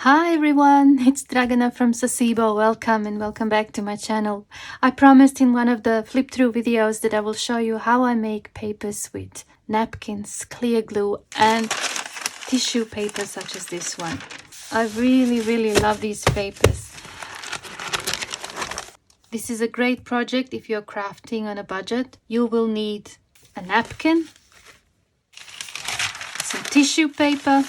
Hi everyone, it's Dragana from Saacibo. Welcome and welcome back to my channel. I promised in one of the flip through videos that I will show you how I make papers with napkins, clear glue and tissue paper such as this one. I really love these papers. This is a great project if you're crafting on a budget. You will need a napkin, some tissue paper,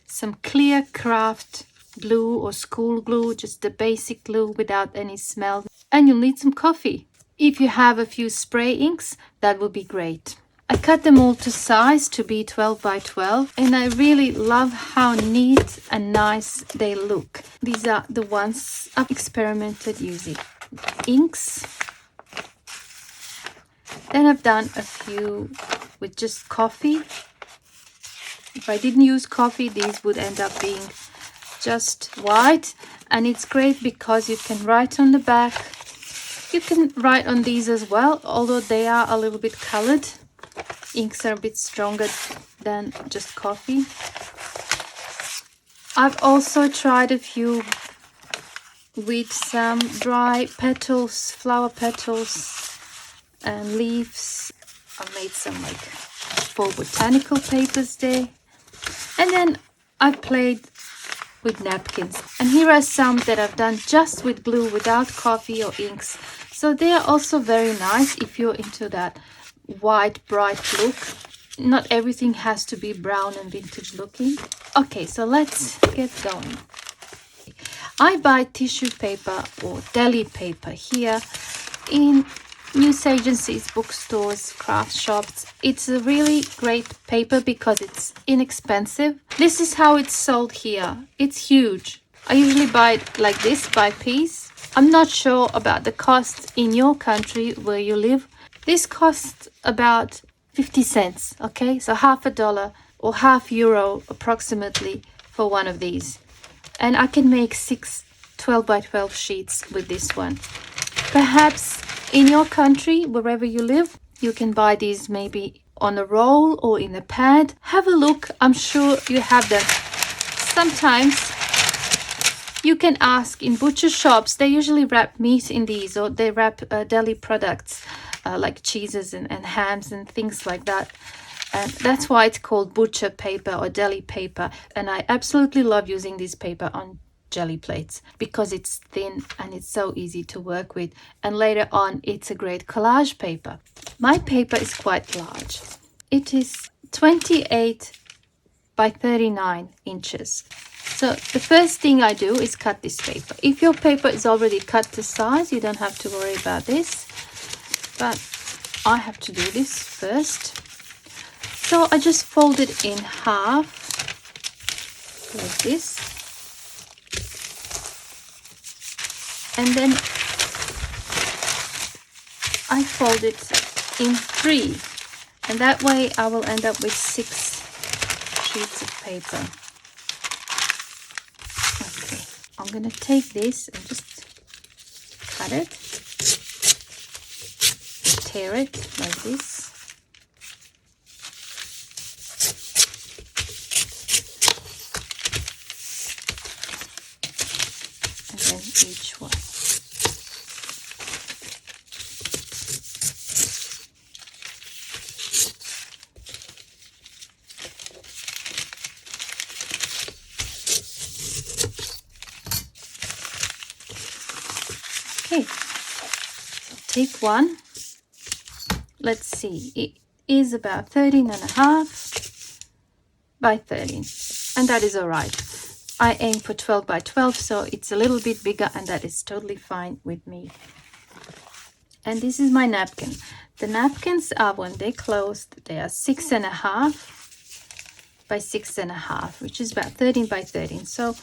some clear craft glue or school glue, just the basic glue without any smell. And you'll need some coffee. If you have a few spray inks, that would be great. I cut them all to size to be 12 by 12 and I really love how neat and nice they look. These are the ones I've experimented using. Inks. Then I've done a few with just coffee. If I didn't use coffee, these would end up being just white. And it's great because you can write on the back. You can write on these as well, although they are a little bit colored. Inks are a bit stronger than just coffee. I've also tried a few with some dry petals, flower petals and leaves. I made some like 4 botanical papers there. And then I played with napkins. And here are some that I've done just with glue without coffee or inks. So they are also very nice if you're into that white, bright look. Not everything has to be brown and vintage looking. Okay, so let's get going. I buy tissue paper or deli paper here in news agencies, bookstores, craft shops. It's a really great paper because it's inexpensive. This is how it's sold here. It's huge. I usually buy it like this by piece. I'm not sure about the cost in your country where you live. This costs about 50 cents, okay? So $0.50 or €0.50 approximately for one of these. And I can make 6 12 by 12 sheets with this one. Perhaps in your country, wherever you live, you can buy these maybe on a roll or in a pad. Have a look. I'm sure you have them. Sometimes you can ask in butcher shops. They usually wrap meat in these, or they wrap deli products like cheeses and hams and things like that. And that's why it's called butcher paper or deli paper. And I absolutely love using this paper on jelly plates because it's thin and it's so easy to work with, and later on it's a great collage paper. My paper is quite large. It is 28 by 39 inches. So the first thing I do is cut this paper. If your paper is already cut to size, you don't have to worry about this, but I have to do this first. So I just fold it in half like this. And then I fold it in 3. And that way I will end up with 6 sheets of paper. Okay, I'm going to take this and just cut it. Tear it like this. And then each one. Okay, so take one. Let's see, it is about 13.5 by 13, and that is all right. I aim for 12 by 12, so it's a little bit bigger, and that is totally fine with me. And this is my napkin. The napkins are, when they closed, they are 6.5 by 6.5, which is about 13 by 13. So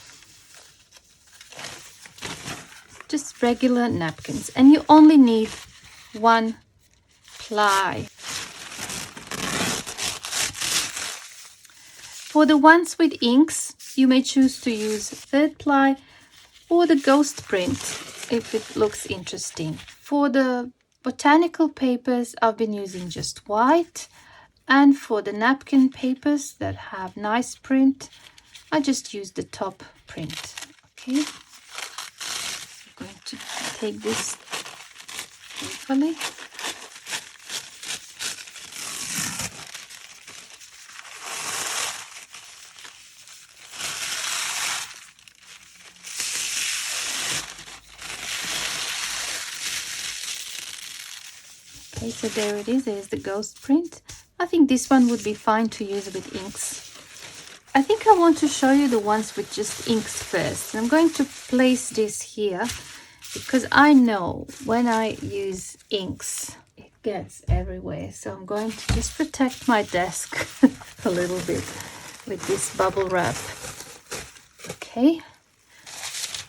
just regular napkins, and you only need 1 ply. For the ones with inks, you may choose to use 3rd ply or the ghost print if it looks interesting. For the botanical papers, I've been using just white, and for the napkin papers that have nice print, I just use the top print. Okay, I'm going to take this carefully. Okay, so there it is. There's the ghost print. I think this one would be fine to use with inks. I think I want to show you the ones with just inks first. I'm going to place this here because I know when I use inks, it gets everywhere. So I'm going to just protect my desk a little bit with this bubble wrap. Okay,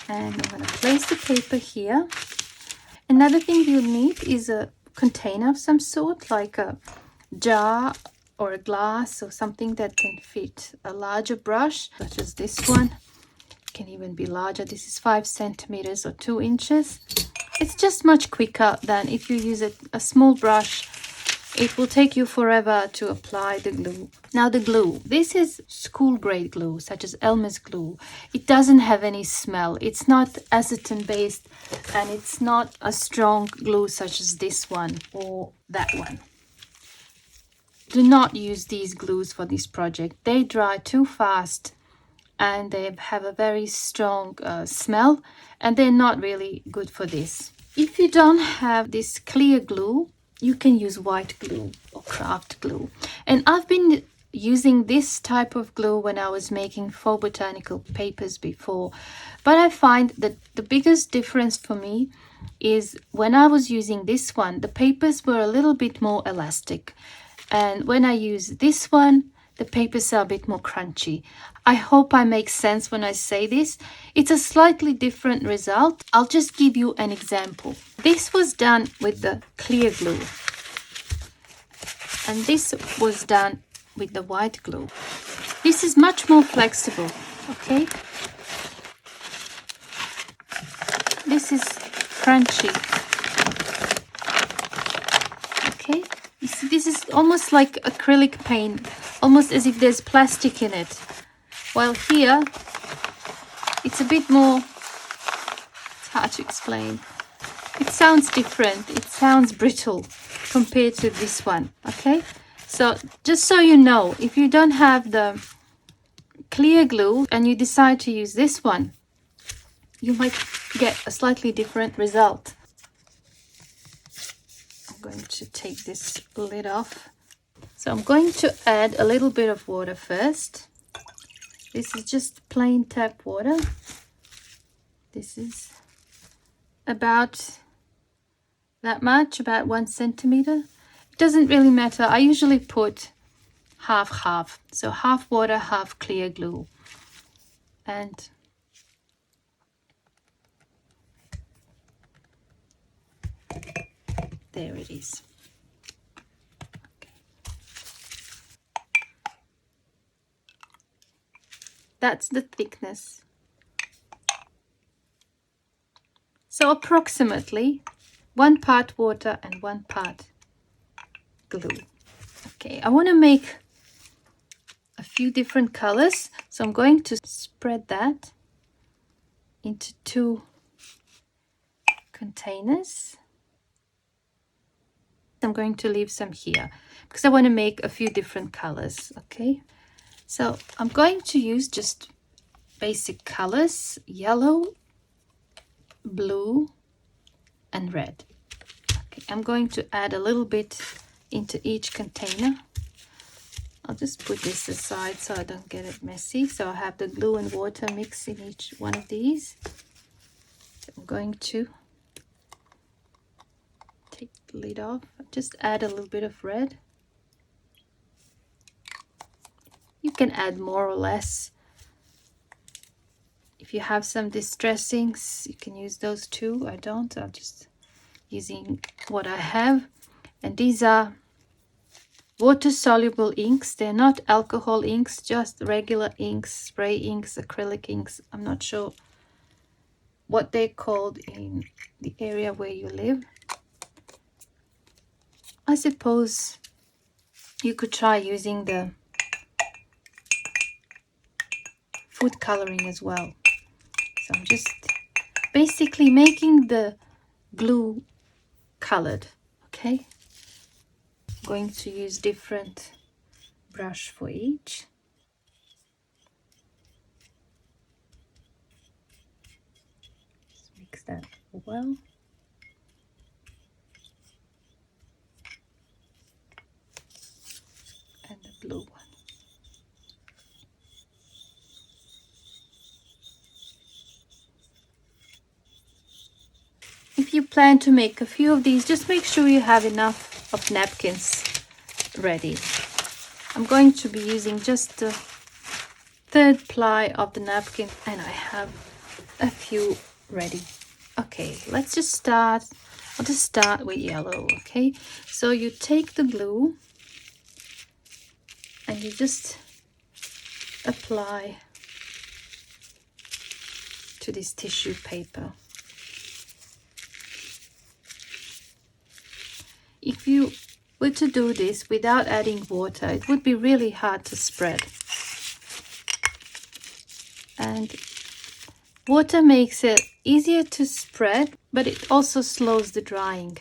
and I'm going to place the paper here. Another thing you'll need is a container of some sort, like a jar or a glass or something that can fit a larger brush, such as this one. It can even be larger. This is 5 centimeters or 2 inches. It's just much quicker than if you use a small brush. It will take you forever to apply the glue. Now the glue, this is school grade glue, such as Elmer's glue. It doesn't have any smell. It's not acetone based, and it's not a strong glue such as this one or that one. Do not use these glues for this project. They dry too fast and they have a very strong smell, and they're not really good for this. If you don't have this clear glue, you can use white glue or craft glue. And I've been using this type of glue when I was making faux botanical papers before. But I find that the biggest difference for me is when I was using this one, the papers were a little bit more elastic. And when I use this one, the papers are a bit more crunchy. I hope I make sense when I say this. It's a slightly different result. I'll just give you an example. This was done with the clear glue, and this was done with the white glue. This is much more flexible, okay? This is crunchy, okay? You see, this is almost like acrylic paint, almost as if there's plastic in it. While here, it's a bit more, it's hard to explain. It sounds different. It sounds brittle compared to this one, okay? So just so you know, if you don't have the clear glue and you decide to use this one, you might get a slightly different result. I'm going to take this lid off. So I'm going to add a little bit of water first. This is just plain tap water. This is about that much, about 1 centimeter. It doesn't really matter. I usually put half, so half water, half clear glue. And there it is. Okay. That's the thickness. So approximately 1 part water and 1 part glue. Okay, I want to make a few different colors, so I'm going to spread that into 2 containers. I'm going to leave some here because I want to make a few different colors. Okay, so I'm going to use just basic colors: yellow, blue, and red. Okay, I'm going to add a little bit into each container. I'll just put this aside so I don't get it messy. So I have the glue and water mixed in each one of these. So I'm going to take the lid off. Just add a little bit of red. You can add more or less. If you have some distressings, you can use those too. I don't. I'm just using what I have. And these are water-soluble inks. They're not alcohol inks, just regular inks, spray inks, acrylic inks. I'm not sure what they're called in the area where you live. I suppose you could try using the food coloring as well. So I'm just basically making the glue colored. Okay, I'm going to use different brush for each. Just mix that well. And the blue one. If you plan to make a few of these, just make sure you have enough of napkins ready. I'm going to be using just the third ply of the napkin, and I have a few ready. Okay, let's just start. I'll just start with yellow. Okay, so you take the glue and you just apply to this tissue paper. If you were to do this without adding water, it would be really hard to spread. And water makes it easier to spread, but it also slows the drying.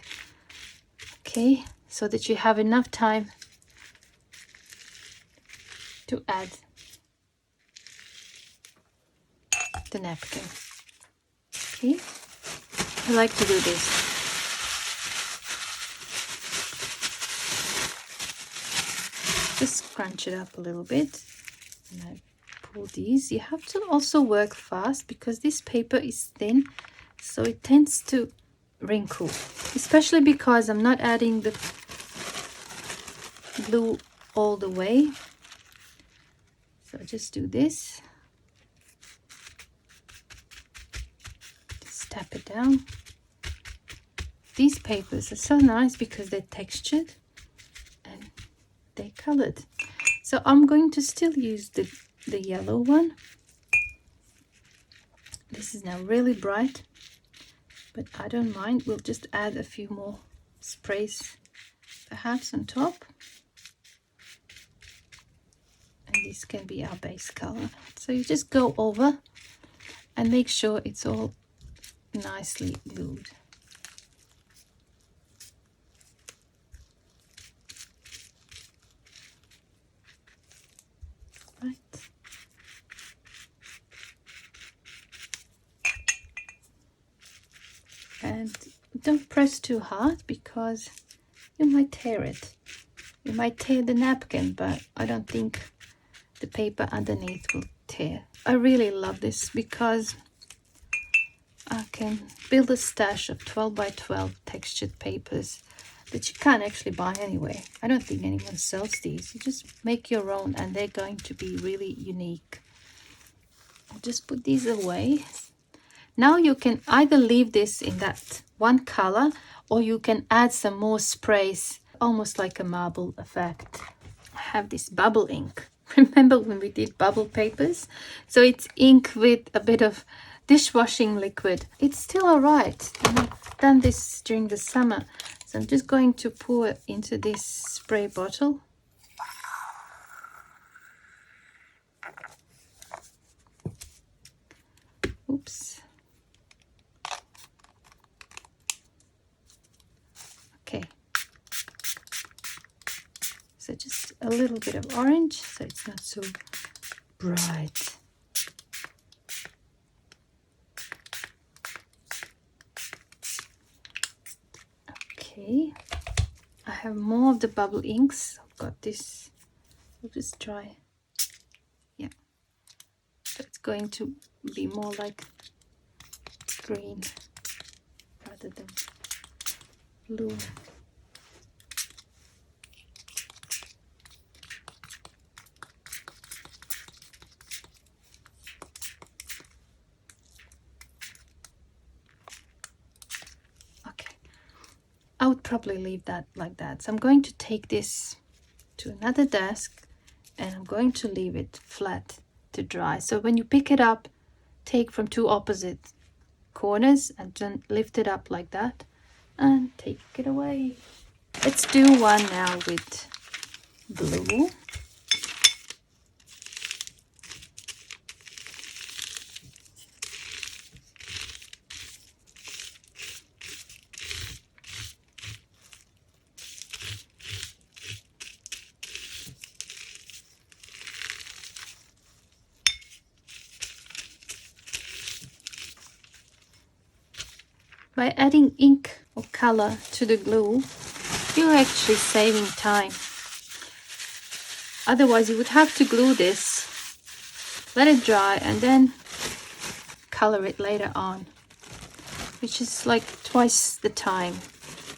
Okay, so that you have enough time to add the napkin. Okay, I like to do this. Just crunch it up a little bit, and I pull these. You have to also work fast because this paper is thin, so it tends to wrinkle, especially because I'm not adding the glue all the way. So I just do this, just tap it down. These papers are so nice because they're textured and they're colored. So I'm going to still use the yellow one. This is now really bright, but I don't mind. We'll just add a few more sprays perhaps on top, and this can be our base color. So you just go over and make sure it's all nicely glued. Right. And don't press too hard because you might tear it. You might tear the napkin, but I don't think the paper underneath will tear. I really love this because I can build a stash of 12 by 12 textured papers that you can't actually buy anyway. I don't think anyone sells these. You just make your own and they're going to be really unique. I'll just put these away. Now you can either leave this in that one color or you can add some more sprays, almost like a marble effect. I have this bubble ink. Remember when we did bubble papers? So it's ink with a bit of dishwashing liquid. It's still all right. And I've done this during the summer. So I'm just going to pour it into this spray bottle. Oops. Okay. So just a little bit of orange so it's not so bright. Okay, I have more of the bubble inks. I've got this. I'll just try. Yeah, so it's going to be more like green rather than blue. I would probably leave that like that. So I'm going to take this to another desk and I'm going to leave it flat to dry. So when you pick it up, take from two opposite corners and then lift it up like that and take it away. Let's do one now with blue. By adding ink or color to the glue, you're actually saving time. Otherwise, you would have to glue this, let it dry, and then color it later on, which is like twice the time,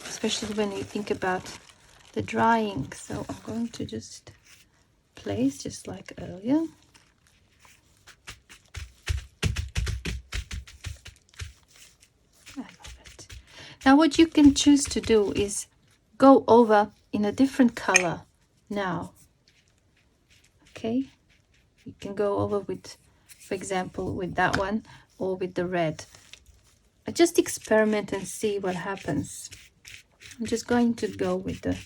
especially when you think about the drying. So I'm going to just place just like earlier. I love it. Now what you can choose to do is go over in a different color now. Okay, you can go over with, for example, with that one or with the red. I just experiment and see what happens. I'm just going to go with the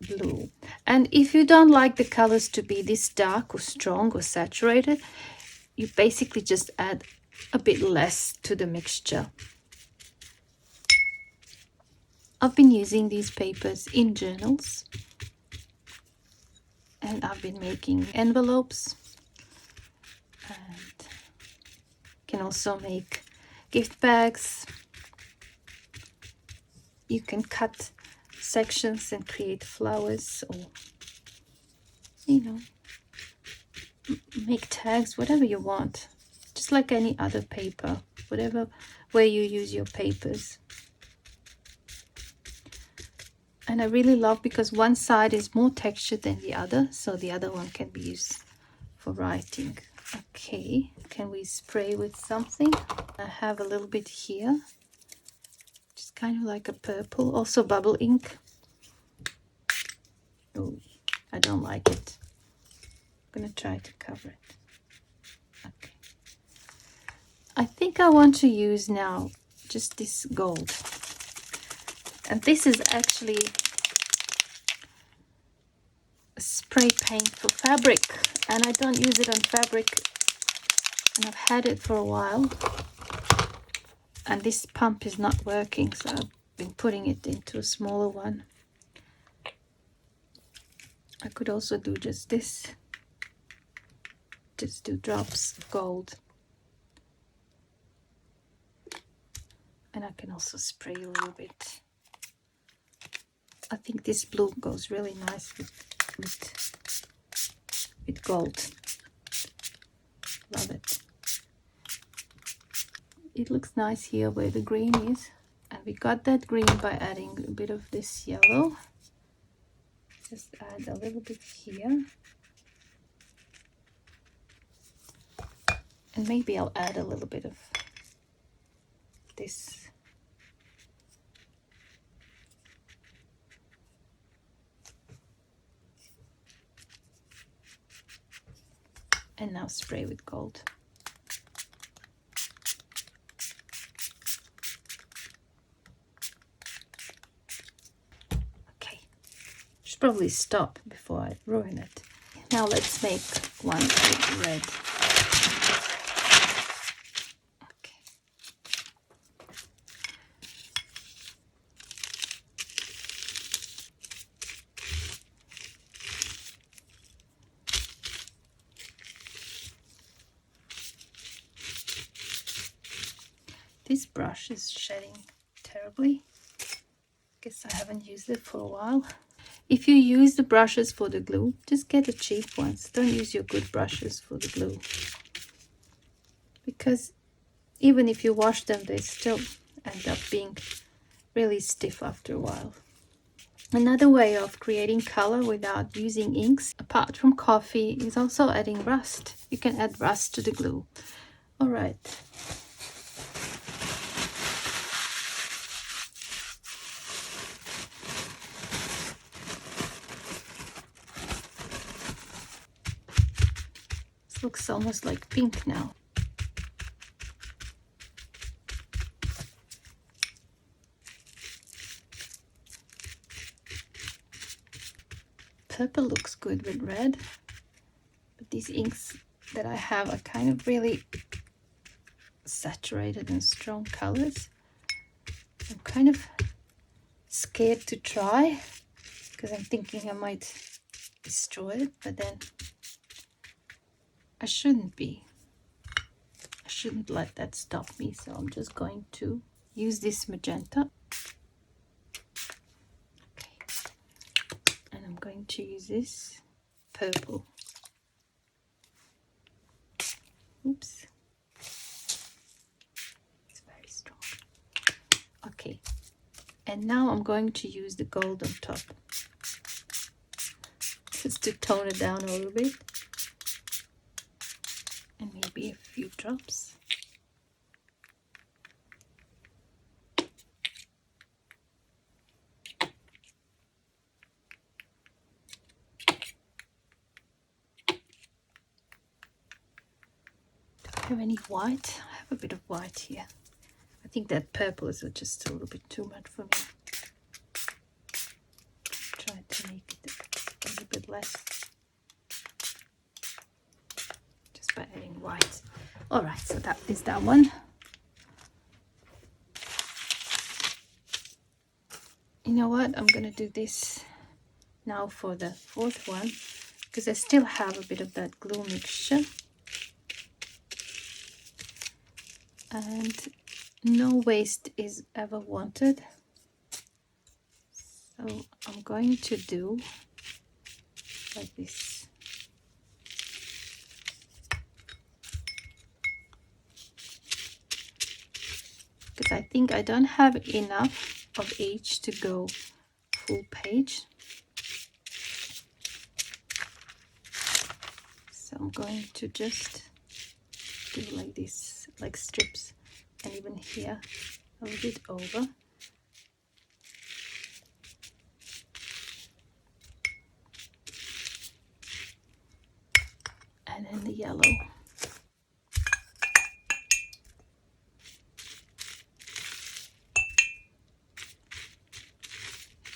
blue. And if you don't like the colors to be this dark or strong or saturated, you basically just add a bit less to the mixture. I've been using these papers in journals, and I've been making envelopes, and can also make gift bags. You can cut sections and create flowers, or make tags, whatever you want, just like any other paper, whatever way you use your papers. And I really love because one side is more textured than the other, so the other one can be used for writing. Okay, can we spray with something? I have a little bit here, just kind of like a purple, also bubble ink. Oh, I don't like it. I'm gonna try to cover it. Okay, I think I want to use now just this gold, and this is actually a spray paint for fabric, and I don't use it on fabric, and I've had it for a while, and this pump is not working, so I've been putting it into a smaller one. I could also do just this, just do drops of gold, and I can also spray a little bit. I think this blue goes really nice with gold. Love it. It looks nice here where the green is, and we got that green by adding a bit of this yellow. Just add a little bit here, and maybe I'll add a little bit of this. And now spray with gold. Okay, should probably stop before I ruin it. Now let's make one with red. Okay. This brush is shedding terribly. Guess I haven't used it for a while. If you use the brushes for the glue, just get the cheap ones. Don't use your good brushes for the glue, because even if you wash them, they still end up being really stiff after a while. Another way of creating color without using inks, apart from coffee, is also adding rust. You can add rust to the glue. All right. This looks almost like pink now. Purple looks good with red, but these inks that I have are kind of really saturated and strong colors. I'm kind of scared to try because I'm thinking I might destroy it, but then I shouldn't be. I shouldn't let that stop me, so I'm just going to use this magenta. Okay. And I'm going to use this purple. Oops. It's very strong. Okay. And now I'm going to use the gold on top. Just to tone it down a little bit. And maybe a few drops. Do I have any white? I have a bit of white here. I think that purple is just a little bit too much for me. Try to make it a little bit less. Just by adding white. Alright, so that is that one. You know what? I'm gonna do this now for the fourth one, because I still have a bit of that glue mixture. And no waste is ever wanted. So I'm going to do like this. Because I think I don't have enough of each to go full page. So I'm going to just do like this, like strips, and even here a little bit over. And then the yellow.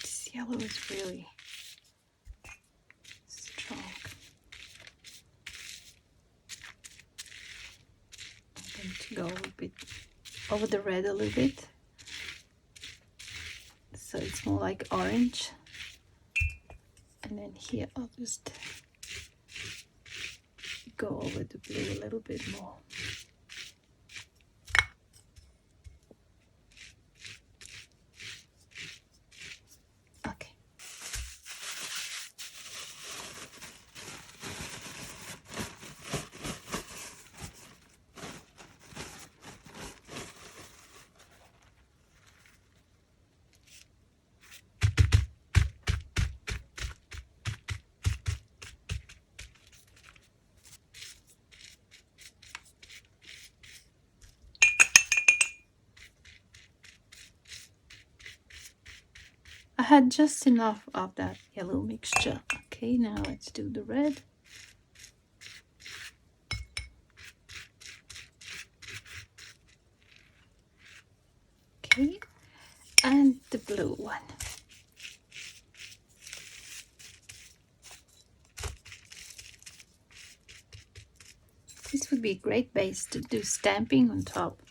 This yellow is really strong. I'm going to go a little bit over the red a little bit. So it's more like orange. And then here I'll just go over the blue a little bit more. Okay. I had just enough of that yellow mixture. Okay, now let's do the red. Okay, and the blue one. This would be a great base to do stamping on top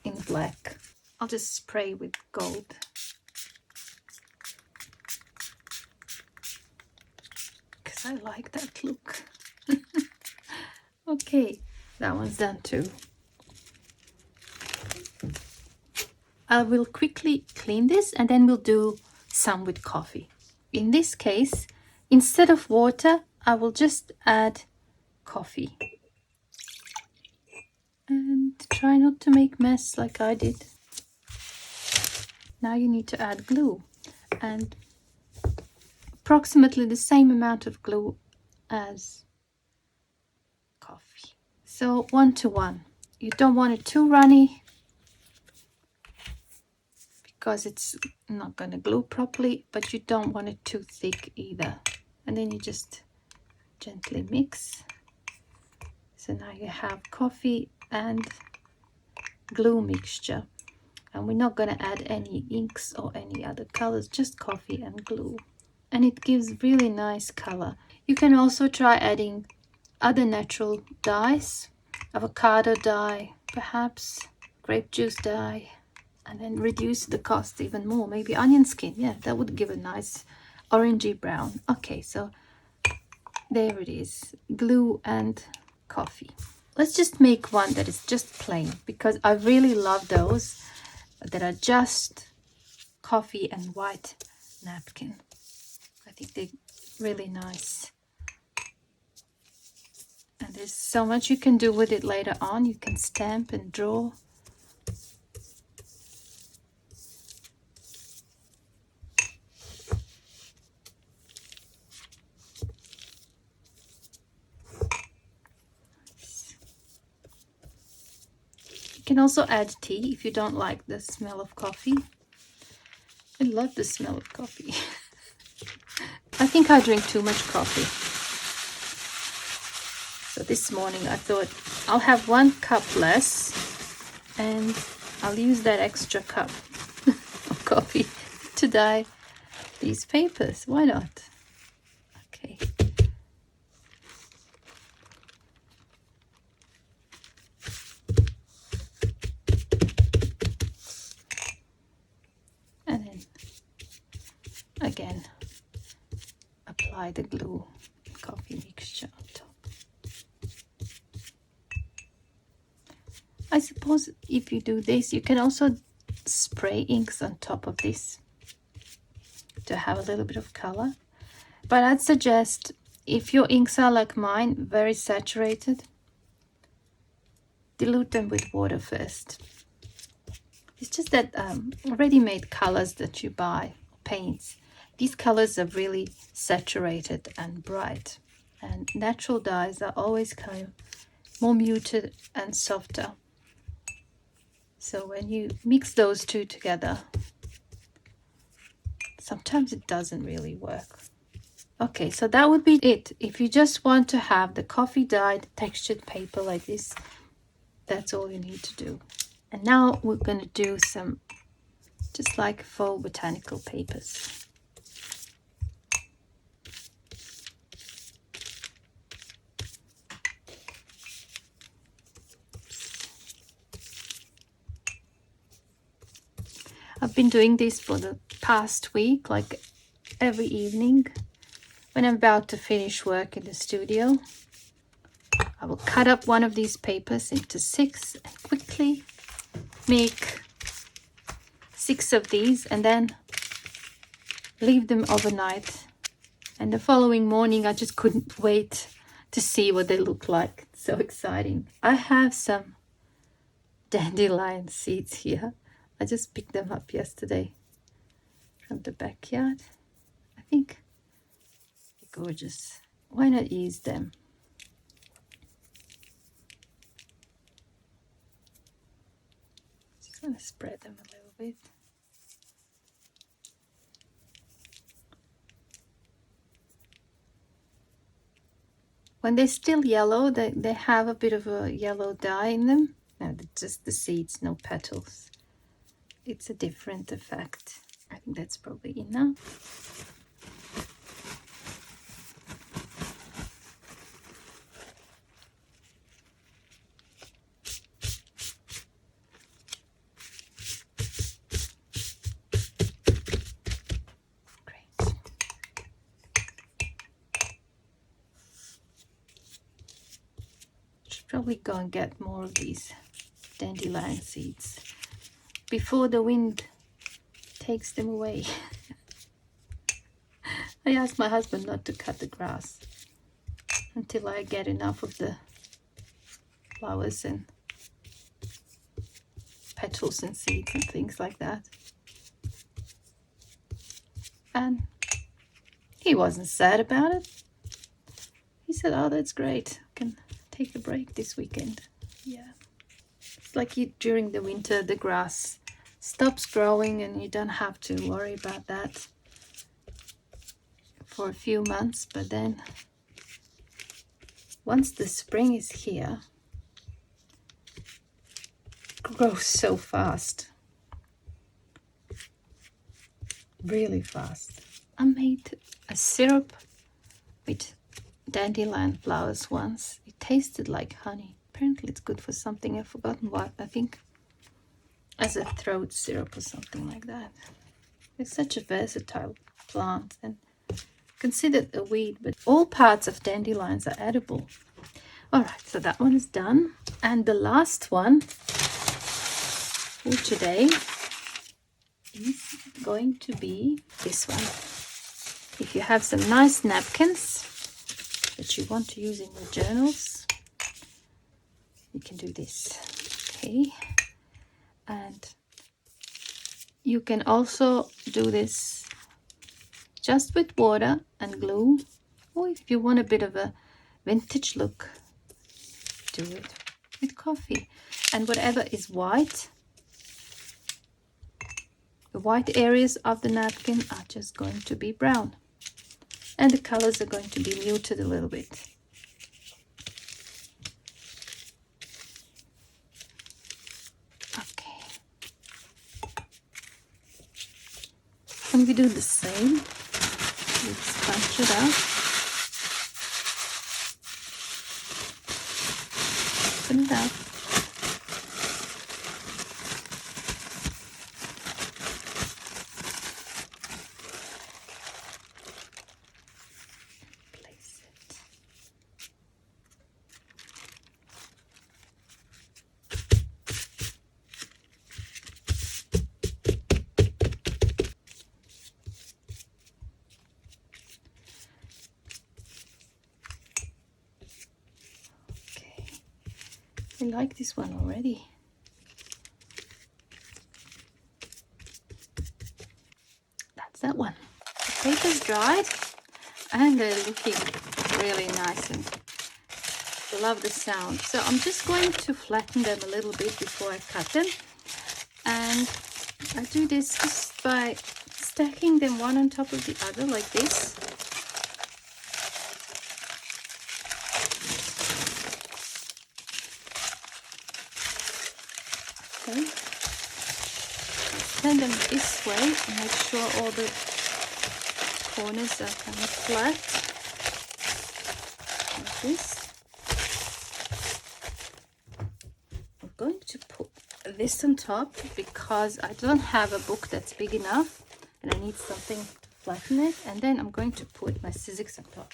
in black. I'll just spray with gold. Because I like that look. Okay, that one's done too. I will quickly clean this and then we'll do some with coffee. In this case, instead of water, I will just add coffee. And try not to make mess like I did. Now you need to add glue, and approximately the same amount of glue as coffee. So 1 to 1. You don't want it too runny because it's not going to glue properly, but you don't want it too thick either. And then you just gently mix. So now you have coffee and glue mixture. And we're not going to add any inks or any other colors, just coffee and glue. And it gives really nice color. You can also try adding other natural dyes, avocado dye, perhaps grape juice dye, and then reduce the cost even more. Maybe onion skin, yeah, that would give a nice orangey brown. Okay, so there it is, glue and coffee. Let's just make one that is just plain, because I really love those. that are just coffee and white napkin. I think they're really nice. And there's so much you can do with it later on. You can stamp and draw. You can also add tea if you don't like the smell of coffee. I love the smell of coffee. I think I drink too much coffee. So this morning I thought I'll have 1 cup less and I'll use that extra cup of coffee to dye these papers. Why not? Okay. And then again apply the glue coffee mixture on top. I suppose if you do this, you can also spray inks on top of this to have a little bit of color. But I'd suggest, if your inks are like mine, very saturated, dilute them with water first. It's just that ready-made colors that you buy, paints, these colors are really saturated and bright. And natural dyes are always kind of more muted and softer. So when you mix those two together, sometimes it doesn't really work. Okay, so that would be it. If you just want to have the coffee dyed textured paper like this, that's all you need to do. And now we're going to do some just like faux botanical papers. I've been doing this for the past week, like every evening when I'm about to finish work in the studio. I will cut up one of these papers into 6 and quickly make 6 of these and then leave them overnight. And the following morning I just couldn't wait to see what they look like. It's so exciting. I have some dandelion seeds here. I just picked them up yesterday from the backyard. I think they're gorgeous. Why not use them? Just going to spread them a little bit. When they're still yellow, they have a bit of a yellow dye in them. No, just the seeds, no petals. It's a different effect. I think that's probably enough. Great. Should probably go and get more of these dandelion seeds before the wind takes them away. I asked my husband not to cut the grass until I get enough of the flowers and petals and seeds and things like that. And he wasn't sad about it. He said, "Oh, that's great. I can take a break this weekend." Yeah. It's like during the winter, the grass stops growing and you don't have to worry about that for a few months. But then once the spring is here, it grows so fast. Really fast. I made a syrup with dandelion flowers once. It tasted like honey. Apparently it's good for something. I've forgotten what. I think as a throat syrup or something like that. It's such a versatile plant and considered a weed, but all parts of dandelions are edible. Alright, so that one is done. And the last one for today is going to be this one. If you have some nice napkins that you want to use in your journals, you can do this. Okay, and you can also do this just with water and glue, or if you want a bit of a vintage look, do it with coffee. And whatever is white, the white areas of the napkin are just going to be brown, and the colors are going to be muted a little bit. Okay, and we do the same. We scrunch it out, open it up, place it. Okay, I like this one already. That's that one. The paper's dried and they're looking really nice, and I love the sound. So I'm just going to flatten them a little bit before I cut them, and I do this just by stacking them one on top of the other like this. Okay, send them this way and make sure all the corners are kind of flat like this. I'm going to put this on top because I don't have a book that's big enough and I need something to flatten it, and then I'm going to put my scissors on top.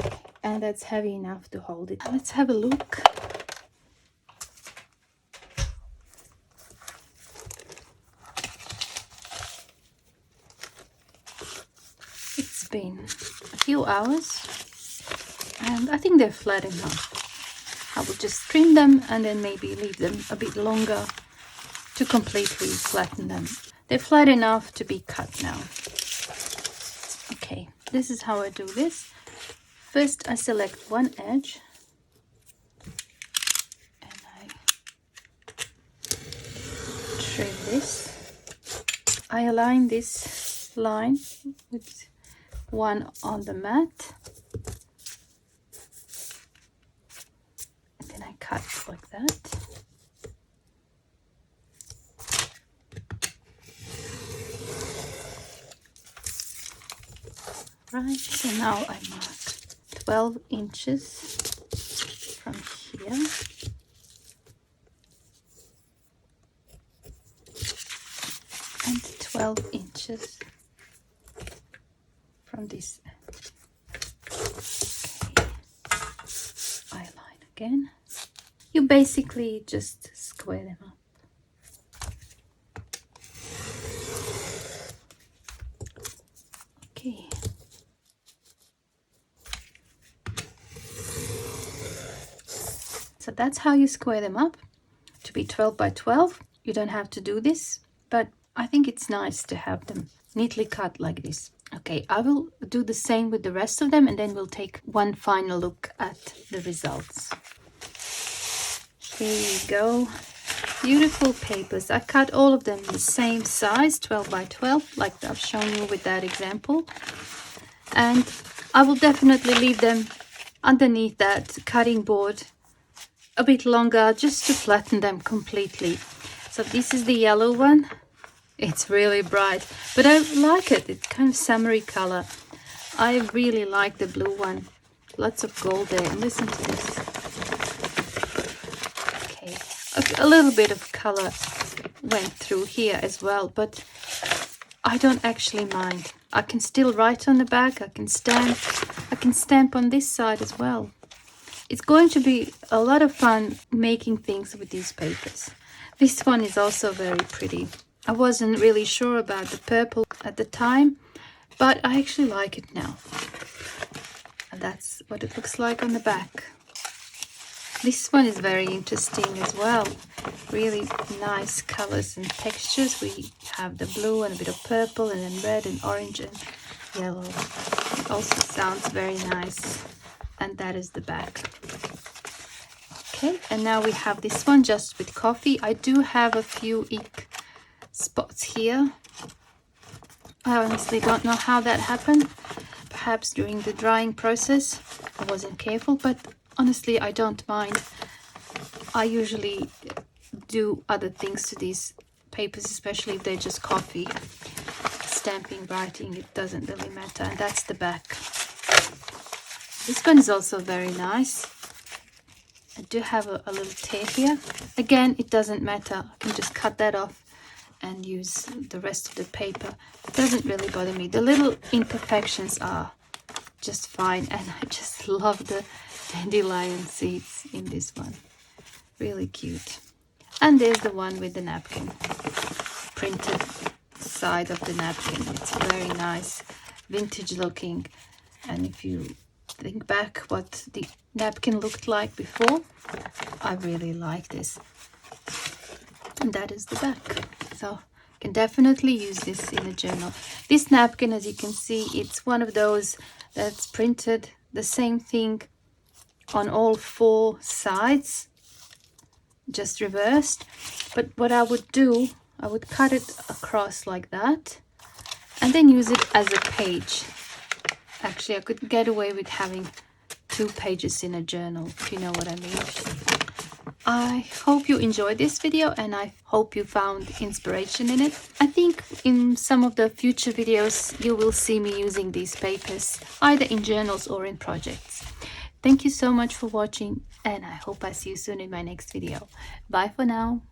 Okay, and that's heavy enough to hold it. Let's have a look. It's been a few hours and I think they're flat enough. I will just trim them and then maybe leave them a bit longer to completely flatten them. They're flat enough to be cut now. Okay, this is how I do this. First I select one edge and I trim this. I align this line with one on the mat, and then I cut like that. Right, so now I mark 12 inches from here and 12 inches from this end. Okay, I align again. You basically just square them up. Okay. So that's how you square them up to be 12 by 12. You don't have to do this, but I think it's nice to have them neatly cut like this. Okay, I will do the same with the rest of them and then we'll take one final look at the results. Here you go. Beautiful papers. I cut all of them the same size, 12 by 12, like I've shown you with that example. And I will definitely leave them underneath that cutting board a bit longer just to flatten them completely. So this is the yellow one. It's really bright, but I like it. It's kind of summery color. I really like the blue one. Lots of gold there. And listen to this. Okay, a little bit of color went through here as well, but I don't actually mind. I can still write on the back. I can stamp on this side as well. It's going to be a lot of fun making things with these papers. This one is also very pretty. I wasn't really sure about the purple at the time, but I actually like it now. And that's what it looks like on the back. This one is very interesting as well. Really nice colors and textures. We have the blue and a bit of purple, and then red and orange and yellow. It also sounds very nice. And that is the back. Okay, and now we have this one just with coffee. I do have a few ink spots here. I honestly don't know how that happened. Perhaps during the drying process I wasn't careful, but honestly I don't mind. I usually do other things to these papers, especially if they're just coffee. Stamping, writing, it doesn't really matter. And that's the back. This one is also very nice. I do have a little tear here. Again, it doesn't matter. I can just cut that off and use the rest of the paper. It doesn't really bother me. The little imperfections are just fine, and I just love the dandelion seeds in this one. Really cute. And there's the one with the napkin, printed side of the napkin. It's very nice, vintage looking. And if you think back what the napkin looked like before, I really like this. And that is the back. So you can definitely use this in a journal. This napkin, as you can see, it's one of those that's printed the same thing on all 4 sides, just reversed. But what I would do, I would cut it across like that and then use it as a page. Actually, I could get away with having 2 pages in a journal, if you know what I mean. I hope you enjoyed this video, and I hope you found inspiration in it. I think in some of the future videos you will see me using these papers, either in journals or in projects. Thank you so much for watching, and I hope I see you soon in my next video. Bye for now.